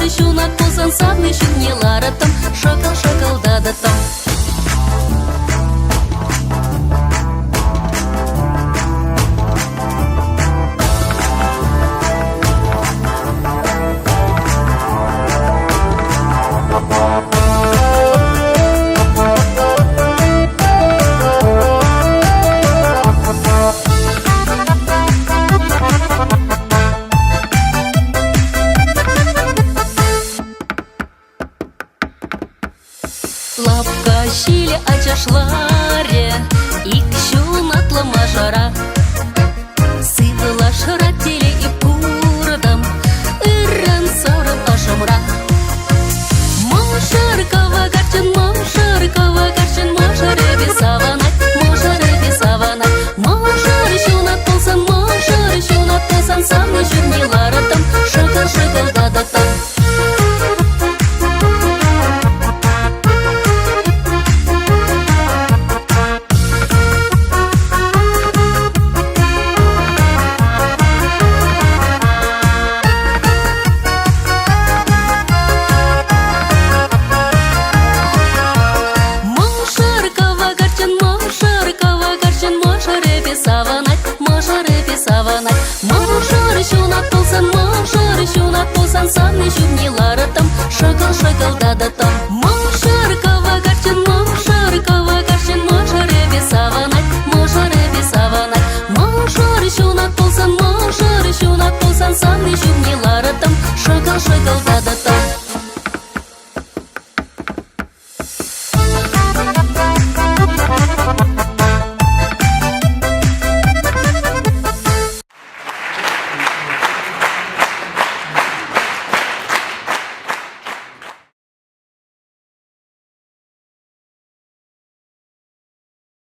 шунак болсан сагны шүннеларатым, шакал-шакалдадатым. Лапка щили ачашларе, икщун атла мажара. Сывыла шаратели и пурдам, ырын сорым ашамра. Мошаркова гарчын, мошары бесаванать, Мошар щунат болсан, самны шүрнеларатым, шакал-шакалдадатым. Мошар щунат болсан, самны шүрнеларатым, шакал-шакалдадатым. Мошаркова гарчын, мошары бесаванать, Мошар щунат болсан, самны шүрнеларатым, шакал-шакалдадатым.